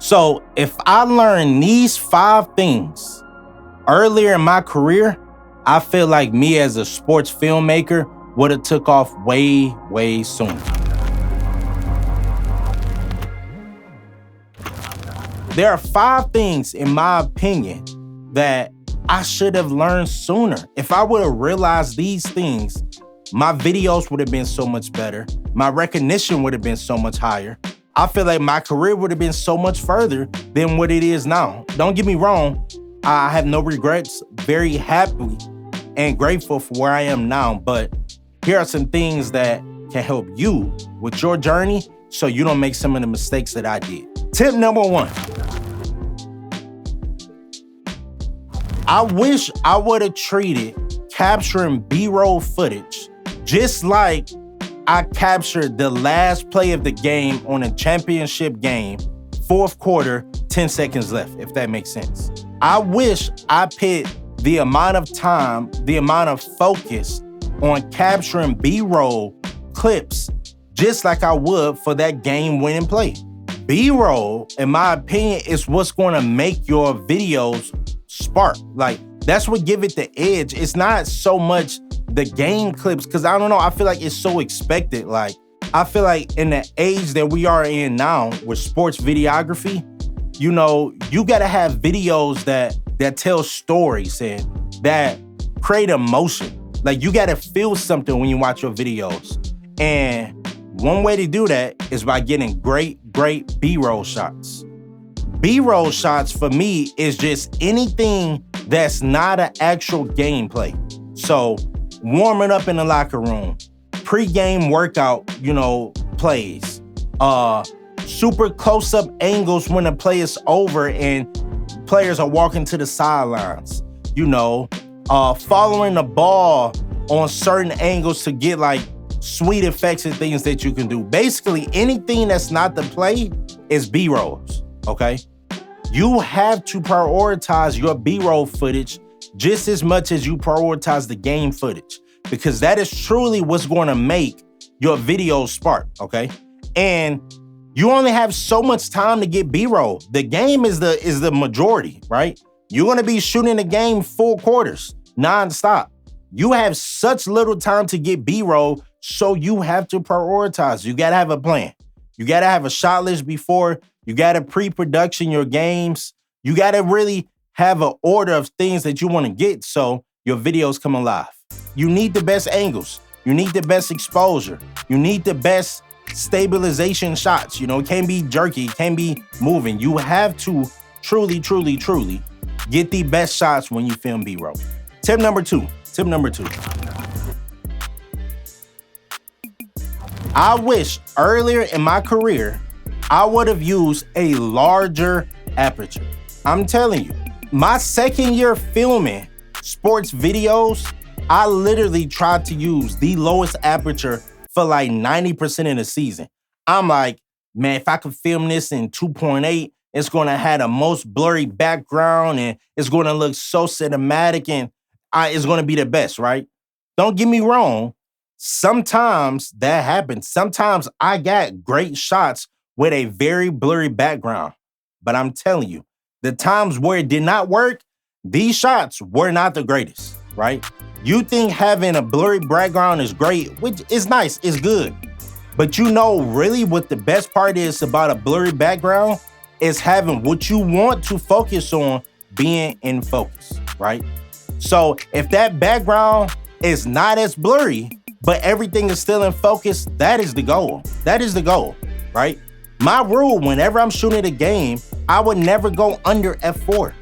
So if I learned these 5 things earlier in my career, I feel like me as a sports filmmaker would have took off way, way sooner. There are 5 things, in my opinion, that I should have learned sooner. If I would have realized these things, my videos would have been so much better. My recognition would have been so much higher. I feel like my career would have been so much further than what it is now. Don't get me wrong, I have no regrets, very happy and grateful for where I am now, but here are some things that can help you with your journey so you don't make some of the mistakes that I did. Tip number 1. I wish I would have treated capturing B-roll footage just like I captured the last play of the game on a championship game, 4th quarter, 10 seconds left, if that makes sense. I wish I put the amount of time, the amount of focus on capturing B-roll clips just like I would for that game-winning play. B-roll, in my opinion, is what's gonna make your videos spark. Like, that's what give it the edge. It's not so much the game clips, because I don't know, I feel like it's so expected. Like, I feel like in the age that we are in now with sports videography, you know, you gotta have videos that tell stories and that create emotion. Like, you gotta feel something when you watch your videos. And one way to do that is by getting great B-roll shots. B-roll shots for me is just anything that's not an actual gameplay. So warming up in the locker room, pre-game workout, plays, super close-up angles when the play is over and players are walking to the sidelines, following the ball on certain angles to get like sweet effects and things that you can do. Basically, anything that's not the play is B-rolls, okay? You have to prioritize your B-roll footage just as much as you prioritize the game footage, because that is truly what's going to make your videos spark, okay? And you only have so much time to get B-roll. The game is the majority, right? You're going to be shooting the game full quarters, nonstop. You have such little time to get B-roll, so you have to prioritize. You got to have a plan. You got to have a shot list before. You got to pre-production your games. You got to really have an order of things that you want to get so your videos come alive. You need the best angles. You need the best exposure. You need the best stabilization shots. It can't be jerky. It can't be moving. You have to truly get the best shots when you film B-roll. Tip number two. I wish earlier in my career, I would have used a larger aperture. I'm telling you, my second year filming sports videos, I literally tried to use the lowest aperture for like 90% of the season. I'm like, man, if I could film this in 2.8, it's gonna have the most blurry background and it's gonna look so cinematic and it's gonna be the best, right? Don't get me wrong. Sometimes that happens. Sometimes I got great shots with a very blurry background. But I'm telling you, the times where it did not work, these shots were not the greatest, right? You think having a blurry background is great, which is nice, it's good. But really what the best part is about a blurry background is having what you want to focus on being in focus, right? So if that background is not as blurry, but everything is still in focus, that is the goal. That is the goal, right? My rule, whenever I'm shooting a game, I would never go under F4.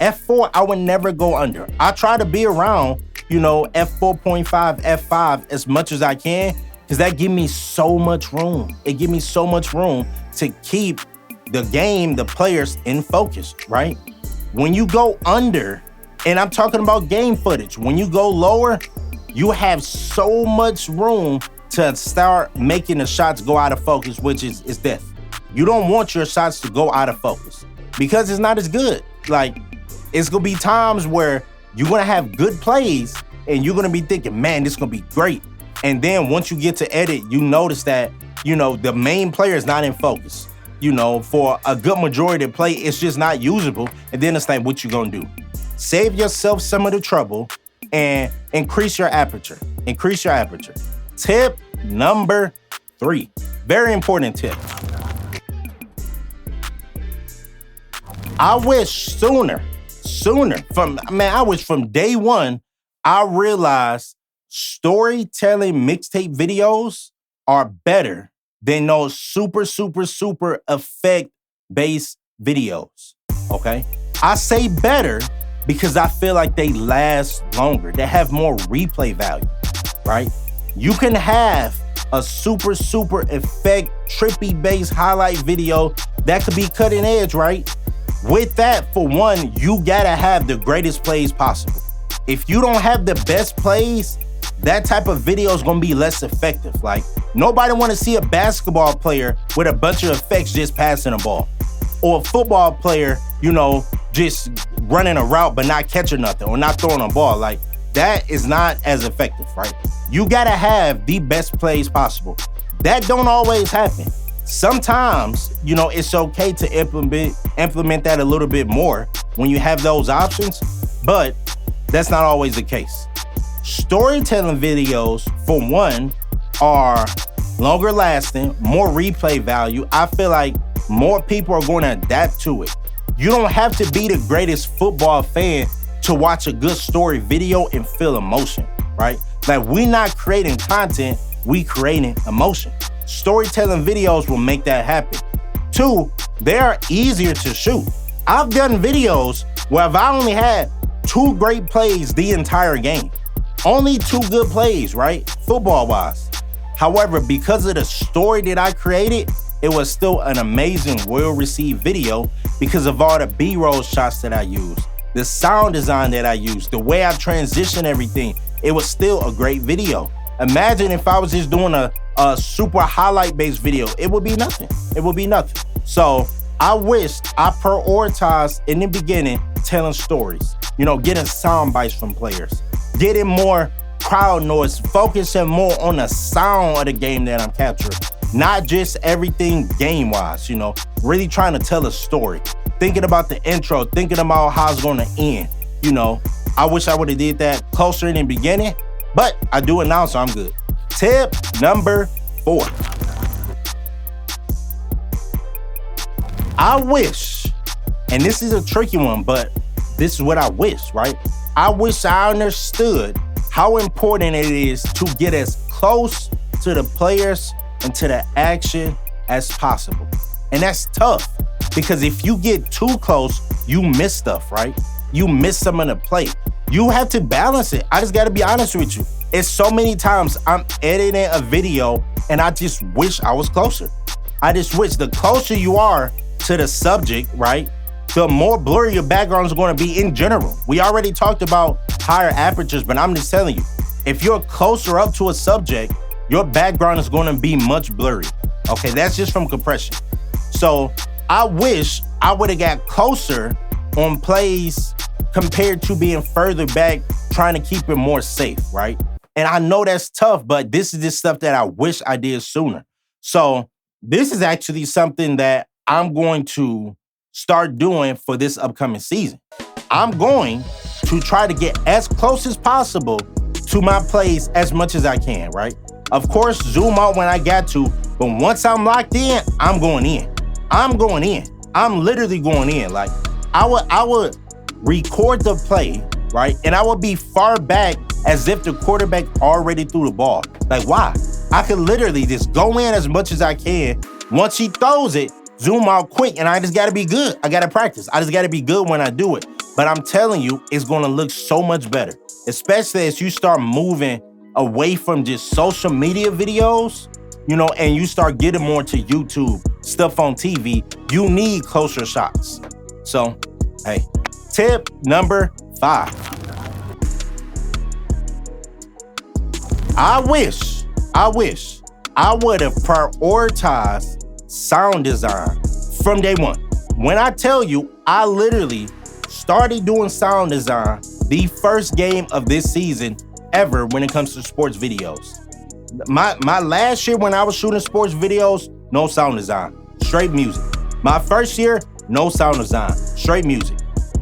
F4, I would never go under. I try to be around, F4.5, F5 as much as I can, because that gives me so much room. It gives me so much room to keep the game, the players in focus, right? When you go under, and I'm talking about game footage, when you go lower, you have so much room to start making the shots go out of focus, which is death. You don't want your shots to go out of focus because it's not as good. Like, it's gonna be times where you're gonna have good plays and you're gonna be thinking, man, this is gonna be great. And then once you get to edit, you notice that, the main player is not in focus. for a good majority of play, it's just not usable. And then it's like, what you gonna do? Save yourself some of the trouble and increase your aperture. Increase your aperture. Tip number 3, very important tip. I wish sooner, I wish from day one, I realized storytelling mixtape videos are better than those super effect-based videos, okay? I say better because I feel like they last longer. They have more replay value, right? You can have a super effect, trippy-based highlight video that could be cutting edge, right? With that, for one, you gotta have the greatest plays possible. If you don't have the best plays, that type of video is gonna be less effective. Like, nobody wanna see a basketball player with a bunch of effects just passing a ball. Or a football player, just running a route but not catching nothing or not throwing a ball. Like, that is not as effective, right? You gotta have the best plays possible. That don't always happen. Sometimes, it's okay to implement that a little bit more when you have those options, but that's not always the case. Storytelling videos, for one, are longer lasting, more replay value. I feel like more people are going to adapt to it. You don't have to be the greatest football fan to watch a good story video and feel emotion, right? Like, we're not creating content, we creating emotion. Storytelling videos will make that happen. 2, they are easier to shoot. I've done videos where I only had 2 great plays the entire game. Only 2 good plays, right? Football-wise. However, because of the story that I created, it was still an amazing, well-received video because of all the B-roll shots that I used, the sound design that I used, the way I transitioned everything. It was still a great video. Imagine if I was just doing a super highlight-based video. It would be nothing. It would be nothing. So I wish I prioritized in the beginning telling stories, getting sound bites from players, getting more crowd noise, focusing more on the sound of the game that I'm capturing, not just everything game-wise, really trying to tell a story, thinking about the intro, thinking about how it's gonna end, I wish I would've did that closer in the beginning, but I do it now, so I'm good. Tip number 4. I wish, and this is a tricky one, but this is what I wish, right? I wish I understood how important it is to get as close to the players and to the action as possible. And that's tough because if you get too close, you miss stuff, right? You miss some of the play. You have to balance it. I just gotta be honest with you. It's so many times I'm editing a video and I just wish I was closer. I just wish the closer you are to the subject, right, the more blurry your background is going to be in general. We already talked about higher apertures, but I'm just telling you, if you're closer up to a subject, your background is going to be much blurry. Okay, that's just from compression. So I wish I would have got closer on plays compared to being further back, trying to keep it more safe, right? And I know that's tough, but this is the stuff that I wish I did sooner. So this is actually something that I'm going to start doing for this upcoming season. I'm going to try to get as close as possible to my plays as much as I can, right? Of course, zoom out when I got to, but once I'm locked in, I'm going in. I'm going in. I'm literally going in. Like, I would record the play, right? And I would be far back as if the quarterback already threw the ball. Like, why? I could literally just go in as much as I can. Once he throws it, zoom out quick, and I just gotta be good. I gotta practice. I just gotta be good when I do it. But I'm telling you, it's gonna look so much better, especially as you start moving away from just social media videos, and you start getting more to YouTube, stuff on TV. You need closer shots. So, hey, tip number 5. I wish I would have prioritized sound design from day one. When I tell you, I literally started doing sound design the first game of this season ever when it comes to sports videos. My last year when I was shooting sports videos, no sound design, straight music. My first year, no sound design, straight music.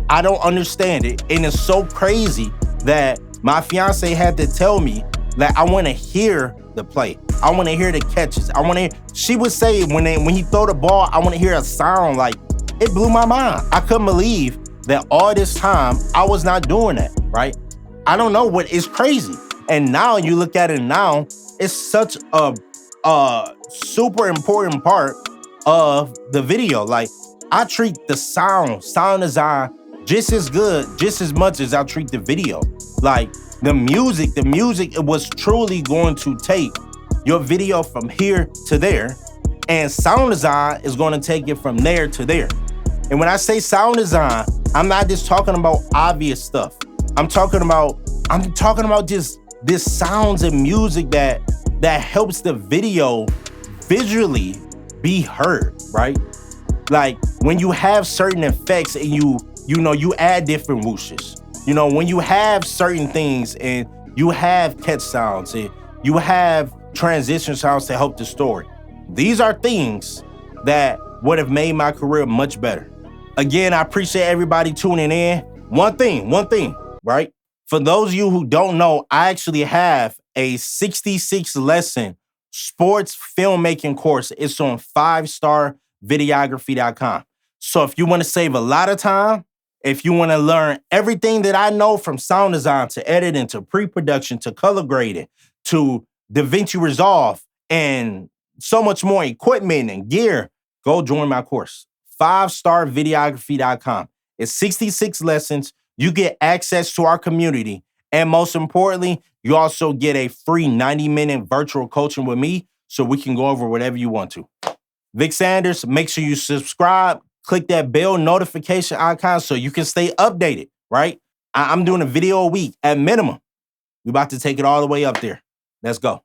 I don't understand it. And it's so crazy that my fiance had to tell me that I want to hear the play. I want to hear the catches. She would say when he throw the ball, I want to hear a sound. Like, it blew my mind. I couldn't believe that all this time I was not doing that, right? I don't know what is crazy. And now you look at it now, it's such a super important part of the video. Like, I treat the sound design just as good, just as much as I treat the video. Like, the music, it was truly going to take your video from here to there, and sound design is going to take it from there to there. And when I say sound design, I'm not just talking about obvious stuff. I'm talking about just this sounds and music that helps the video visually be heard, right? Like, when you have certain effects and you add different whooshes. When you have certain things and you have catch sounds and you have transition sounds to help the story. These are things that would have made my career much better. Again, I appreciate everybody tuning in. One thing, right? For those of you who don't know, I actually have a 66 lesson sports filmmaking course. It's on 5starvideography.com. So if you want to save a lot of time, if you want to learn everything that I know from sound design to editing to pre-production to color grading to DaVinci Resolve and so much more equipment and gear, go join my course. 5starvideography.com. It's 66 lessons. You get access to our community. And most importantly, you also get a free 90-minute virtual coaching with me so we can go over whatever you want to. Vic Sanders, make sure you subscribe. Click that bell notification icon so you can stay updated, right? I'm doing a video a week at minimum. We're about to take it all the way up there. Let's go.